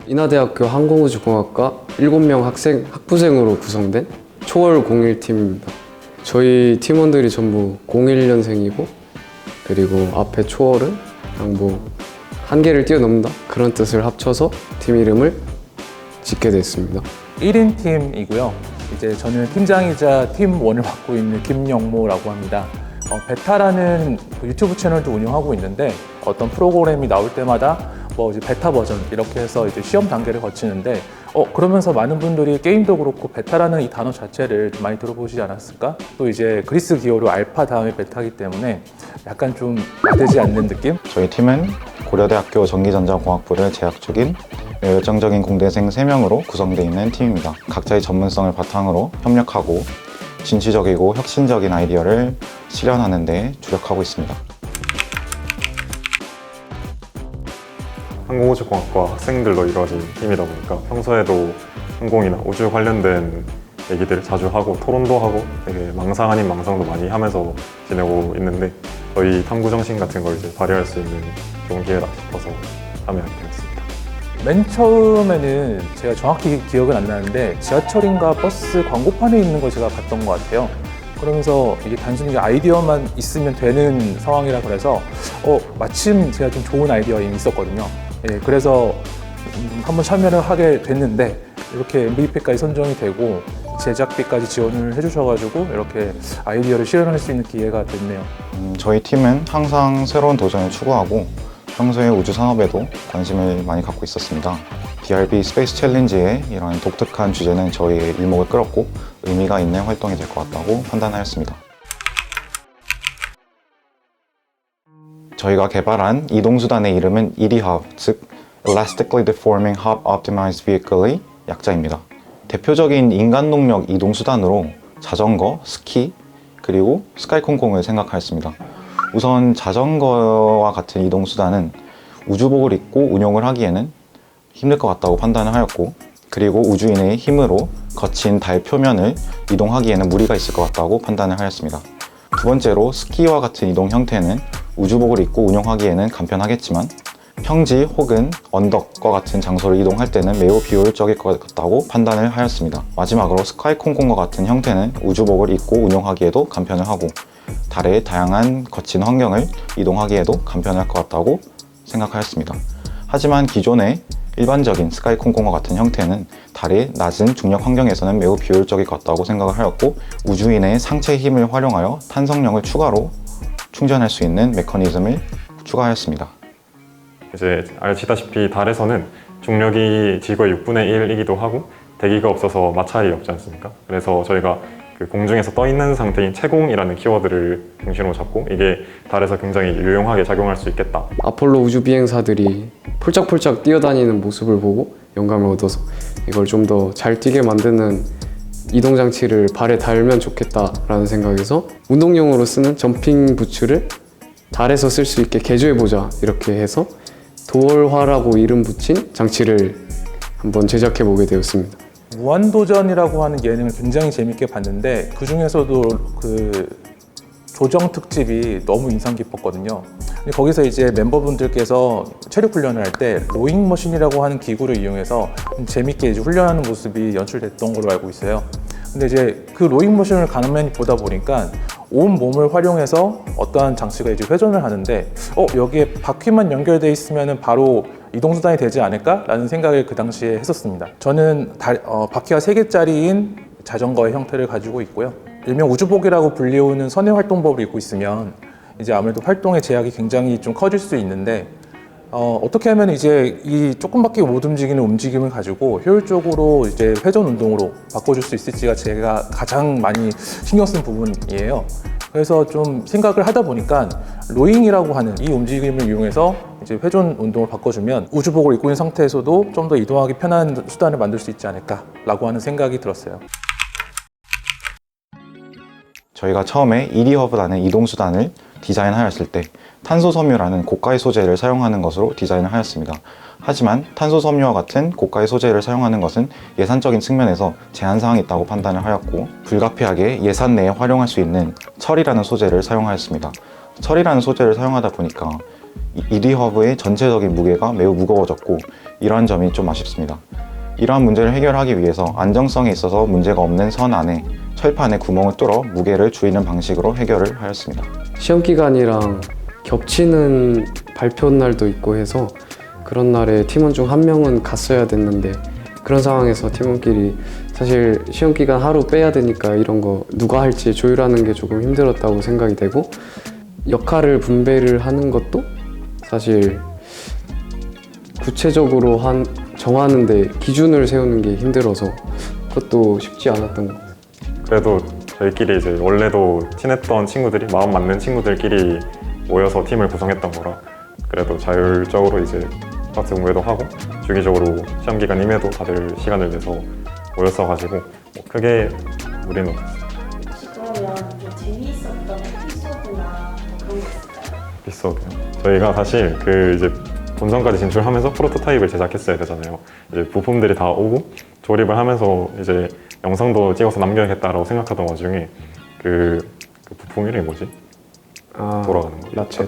인하대학교 항공우주공학과 7명 학부생으로 구성된 초월 01팀입니다. 저희 팀원들이 전부 01년생이고 그리고 앞에 초월은 그냥 뭐 한계를 뛰어넘는다 그런 뜻을 합쳐서 팀 이름을 짓게 됐습니다. 1인 팀이고요. 이제 저는 팀장이자 팀원을 맡고 있는 김영모라고 합니다. 베타라는 유튜브 채널도 운영하고 있는데 어떤 프로그램이 나올 때마다 뭐 이제 베타 버전 이렇게 해서 이제 시험 단계를 거치는데 그러면서 많은 분들이 게임도 그렇고 베타라는 이 단어 자체를 좀 많이 들어보시지 않았을까? 또 이제 그리스 기호로 알파 다음에 베타이기 때문에 약간 좀 되지 않는 느낌? 저희 팀은 고려대학교 전기전자공학부를 재학 중인 열정적인 공대생 3명으로 구성되어 있는 팀입니다. 각자의 전문성을 바탕으로 협력하고 진취적이고 혁신적인 아이디어를 실현하는 데 주력하고 있습니다. 항공우주공학과 학생들로 이루어진 팀이다 보니까 평소에도 항공이나 우주 관련된 얘기들을 자주 하고 토론도 하고 되게 망상 아닌 망상도 많이 하면서 지내고 있는데 저희 탐구 정신 같은 걸 이제 발휘할 수 있는 좋은 기회다 싶어서 참여하게 되었습니다. 맨 처음에는 제가 정확히 기억은 안 나는데 지하철인가 버스 광고판에 있는 걸 제가 봤던 것 같아요. 그러면서 이게 단순히 아이디어만 있으면 되는 상황이라 그래서 마침 제가 좀 좋은 아이디어가 이미 있었거든요. 예, 그래서 한번 참여를 하게 됐는데 이렇게 MVP까지 선정이 되고 제작비까지 지원을 해주셔가지고 이렇게 아이디어를 실현할 수 있는 기회가 됐네요. 저희 팀은 항상 새로운 도전을 추구하고 평소에 우주 산업에도 관심을 많이 갖고 있었습니다. DRB 스페이스 챌린지의 이런 독특한 주제는 저희의 일목을 끌었고 의미가 있는 활동이 될 것 같다고 판단하였습니다. 저희가 개발한 이동수단의 이름은 EDHOB, 즉 Elastically Deforming Hop Optimized Vehicle의 약자입니다. 대표적인 인간 동력 이동수단으로 자전거, 스키, 그리고 스카이콩콩을 생각하였습니다. 우선 자전거와 같은 이동수단은 우주복을 입고 운용을 하기에는 힘들 것 같다고 판단을 하였고 그리고 우주인의 힘으로 거친 달 표면을 이동하기에는 무리가 있을 것 같다고 판단을 하였습니다. 두 번째로 스키와 같은 이동 형태는 우주복을 입고 운용하기에는 간편하겠지만 평지 혹은 언덕과 같은 장소를 이동할 때는 매우 비효율적일 것 같다고 판단을 하였습니다. 마지막으로 스카이콩콩과 같은 형태는 우주복을 입고 운용하기에도 간편을 하고 달의 다양한 거친 환경을 이동하기에도 간편할 것 같다고 생각하였습니다. 하지만 기존의 일반적인 스카이콩콩과 같은 형태는 달의 낮은 중력 환경에서는 매우 비효율적일 것 같다고 생각을 하였고 우주인의 상체 힘을 활용하여 탄성력을 추가로 충전할 수 있는 메커니즘을 추가하였습니다. 이제 아시다시피 달에서는 중력이 지구의 6분의 1이기도 하고 대기가 없어서 마찰이 없지 않습니까? 그래서 저희가 그 공중에서 떠 있는 상태인 채공이라는 키워드를 중심으로 잡고 이게 달에서 굉장히 유용하게 작용할 수 있겠다. 아폴로 우주 비행사들이 폴짝폴짝 뛰어다니는 모습을 보고 영감을 얻어서 이걸 좀 더 잘 뛰게 만드는 이동 장치를 발에 달면 좋겠다라는 생각에서 운동용으로 쓰는 점핑 부츠를 달에서 쓸 수 있게 개조해보자 이렇게 해서 도월화라고 이름 붙인 장치를 한번 제작해보게 되었습니다. 무한도전이라고 하는 예능을 굉장히 재밌게 봤는데 그 중에서도 그 조정 특집이 너무 인상 깊었거든요. 근데 거기서 이제 멤버분들께서 체력 훈련을 할 때 로잉 머신이라고 하는 기구를 이용해서 재밌게 이제 훈련하는 모습이 연출됐던 걸로 알고 있어요. 근데 이제 그 로잉 머신을 가만히 보다 보니까 온 몸을 활용해서 어떠한 장치가 이제 회전을 하는데 여기에 바퀴만 연결돼 있으면 바로 이동수단이 되지 않을까? 라는 생각을 그 당시에 했었습니다. 저는 바퀴가 3개짜리인 자전거의 형태를 가지고 있고요. 일명 우주복이라고 불리우는 선의 활동법을 입고 있으면 이제 아무래도 활동의 제약이 굉장히 좀 커질 수 있는데 어떻게 하면 이제 이 조금밖에 못 움직이는 움직임을 가지고 효율적으로 이제 회전 운동으로 바꿔줄 수 있을지가 제가 가장 많이 신경 쓴 부분이에요. 그래서 좀 생각을 하다 보니까 로잉이라고 하는 이 움직임을 이용해서 이제 회전 운동을 바꿔주면 우주복을 입고 있는 상태에서도 좀 더 이동하기 편한 수단을 만들 수 있지 않을까라고 하는 생각이 들었어요. 저희가 처음에 EDHOB라는 이동수단을 디자인하였을 때 탄소섬유라는 고가의 소재를 사용하는 것으로 디자인을 하였습니다. 하지만 탄소섬유와 같은 고가의 소재를 사용하는 것은 예산적인 측면에서 제한사항이 있다고 판단을 하였고 불가피하게 예산 내에 활용할 수 있는 철이라는 소재를 사용하였습니다. 철이라는 소재를 사용하다 보니까 ED 허브의 전체적인 무게가 매우 무거워졌고 이러한 점이 좀 아쉽습니다. 이러한 문제를 해결하기 위해서 안정성에 있어서 문제가 없는 선 안에 철판에 구멍을 뚫어 무게를 줄이는 방식으로 해결을 하였습니다. 시험 기간이랑 겹치는 발표 날도 있고 해서 그런 날에 팀원 중 한 명은 갔어야 됐는데 그런 상황에서 팀원끼리 사실 시험 기간 하루 빼야 되니까 이런 거 누가 할지 조율하는 게 조금 힘들었다고 생각이 되고 역할을 분배를 하는 것도 사실 구체적으로 정하는데 기준을 세우는 게 힘들어서 그것도 쉽지 않았던 것 같아요. 그래도 저희끼리 이제 원래도 친했던 친구들이 마음 맞는 친구들끼리 모여서 팀을 구성했던 거라 그래도 자율적으로 이제 학습 공부도 하고 주기적으로 시험 기간임에도 다들 시간을 내서 모였어가지고 뭐 크게 무리는 없었어요. 그러면 좀 재미있었던 에피소드나 그런 거 있을까요? 에피소드요. 저희가 사실 그 이제 본선까지 진출하면서 프로토타입을 제작했어야 되잖아요. 이제 부품들이 다 오고 조립을 하면서 이제 영상도 찍어서 남겨야겠다라고 생각하던 와중에 그 부품 이름이 뭐지? 돌아가는 거. 라쳇.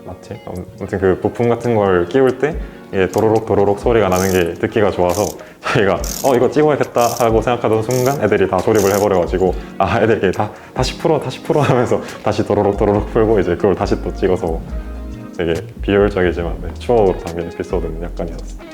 라쳇? 아무튼 그 부품 같은 걸 끼울 때 이게 도로록 도로록 소리가 나는 게 듣기가 좋아서 저희가 이거 찍어야겠다 하고 생각하던 순간 애들이 다 조립을 해버려가지고 애들이 다시 풀어 하면서 다시 도로록 도로록 풀고 이제 그걸 다시 또 찍어서 되게 비효율적이지만 추억으로 담긴 에피소드는 약간 있었어요.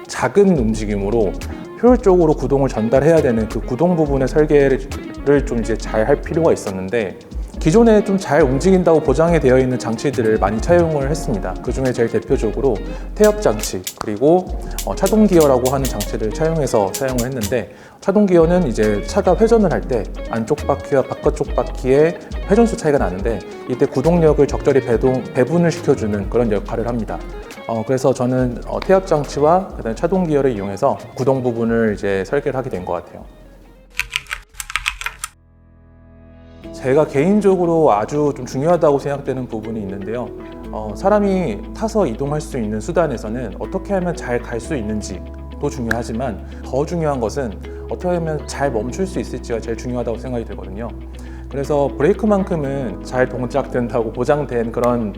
작은 움직임으로 효율적으로 구동을 전달해야 되는 그 구동 부분의 설계를 좀 이제 잘 할 필요가 있었는데 기존에 좀 잘 움직인다고 보장이 되어 있는 장치들을 많이 차용을 했습니다. 그 중에 제일 대표적으로 태엽 장치 그리고 차동 기어라고 하는 장치를 차용해서 사용을 했는데 차동 기어는 이제 차가 회전을 할 때 안쪽 바퀴와 바깥쪽 바퀴의 회전수 차이가 나는데 이때 구동력을 적절히 배분을 시켜주는 그런 역할을 합니다. 그래서 저는 태엽 장치와 그다음에 차동 기어를 이용해서 구동 부분을 이제 설계를 하게 된 것 같아요. 제가 개인적으로 아주 좀 중요하다고 생각되는 부분이 있는데요. 사람이 타서 이동할 수 있는 수단에서는 어떻게 하면 잘 갈 수 있는지도 중요하지만 더 중요한 것은 어떻게 하면 잘 멈출 수 있을지가 제일 중요하다고 생각이 들거든요. 그래서 브레이크만큼은 잘 동작된다고 보장된 그런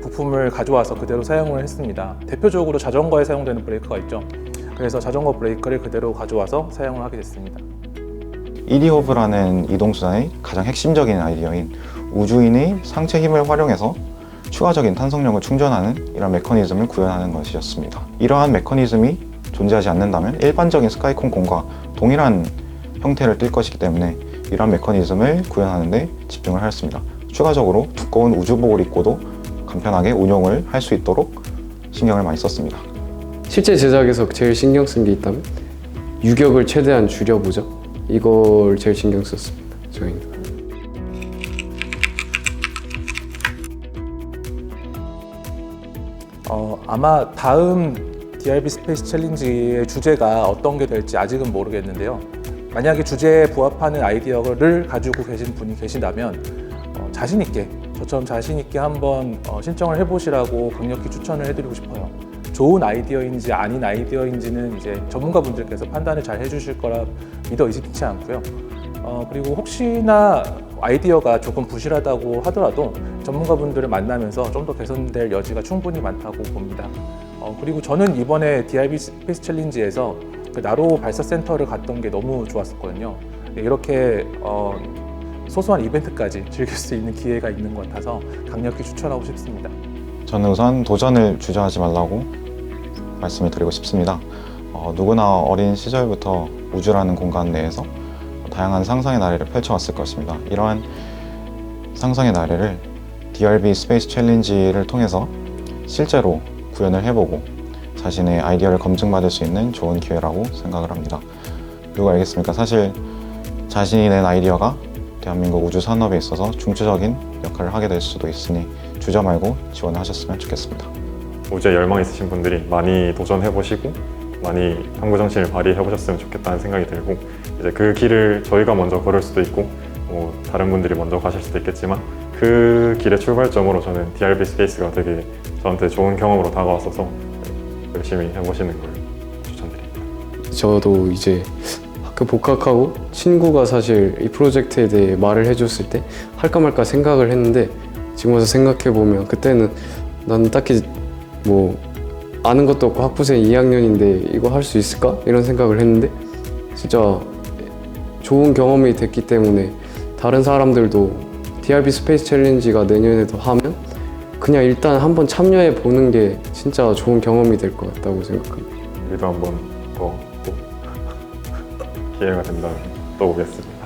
부품을 가져와서 그대로 사용을 했습니다. 대표적으로 자전거에 사용되는 브레이크가 있죠. 그래서 자전거 브레이크를 그대로 가져와서 사용을 하게 됐습니다. ED 허브라는 이동수단의 가장 핵심적인 아이디어인 우주인의 상체 힘을 활용해서 추가적인 탄성력을 충전하는 이런 메커니즘을 구현하는 것이었습니다. 이러한 메커니즘이 존재하지 않는다면 일반적인 스카이콘 공과 동일한 형태를 띌 것이기 때문에 이러한 메커니즘을 구현하는 데 집중을 하였습니다. 추가적으로 두꺼운 우주복을 입고도 간편하게 운용을 할 수 있도록 신경을 많이 썼습니다. 실제 제작에서 제일 신경 쓴 게 있다면 유격을 최대한 줄여보자. 이걸 제일 신경 썼습니다. 저희는. 아마 다음 DRB 스페이스 챌린지의 주제가 어떤 게 될지 아직은 모르겠는데요. 만약에 주제에 부합하는 아이디어를 가지고 계신 분이 계신다면 자신 있게 저처럼 자신 있게 한번 신청을 해보시라고 강력히 추천을 해드리고 싶어요. 좋은 아이디어인지 아닌 아이디어인지는 이제 전문가분들께서 판단을 잘 해주실 거라 믿어 의심치 않고요. 그리고 혹시나 아이디어가 조금 부실하다고 하더라도 전문가분들을 만나면서 좀 더 개선될 여지가 충분히 많다고 봅니다. 그리고 저는 이번에 DRB 스페이스 챌린지에서 그 나로 발사 센터를 갔던 게 너무 좋았었거든요. 이렇게 소소한 이벤트까지 즐길 수 있는 기회가 있는 것 같아서 강력히 추천하고 싶습니다. 저는 우선 도전을 주저하지 말라고 말씀을 드리고 싶습니다. 누구나 어린 시절부터 우주라는 공간 내에서 다양한 상상의 나래를 펼쳐왔을 것입니다. 이러한 상상의 나래를 DRB 스페이스 챌린지를 통해서 실제로 구현을 해보고 자신의 아이디어를 검증받을 수 있는 좋은 기회라고 생각을 합니다. 누가 알겠습니까? 사실 자신이 낸 아이디어가 대한민국 우주 산업에 있어서 중추적인 역할을 하게 될 수도 있으니 주저 말고 지원을 하셨으면 좋겠습니다. 우주에 열망 있으신 분들이 많이 도전해보시고 많이 탐구정신을 발휘해보셨으면 좋겠다는 생각이 들고 이제 그 길을 저희가 먼저 걸을 수도 있고 다른 분들이 먼저 가실 수도 있겠지만 그 길의 출발점으로 저는 DRB 스페이스가 되게 저한테 좋은 경험으로 다가왔어서 열심히 해보시는 걸 추천드립니다. 저도 이제 학교 복학하고 친구가 사실 이 프로젝트에 대해 말을 해줬을 때 할까 말까 생각을 했는데 지금 와서 생각해보면 그때는 난 딱히 뭐 아는 것도 없고 학부생 2학년인데 이거 할 수 있을까? 이런 생각을 했는데 진짜 좋은 경험이 됐기 때문에 다른 사람들도 DRB 스페이스 챌린지가 내년에도 하면 그냥 일단 한번 참여해 보는 게 진짜 좋은 경험이 될 것 같다고 생각합니다. 우리도 한번 더 꼭 기회가 된다면 또 오겠습니다.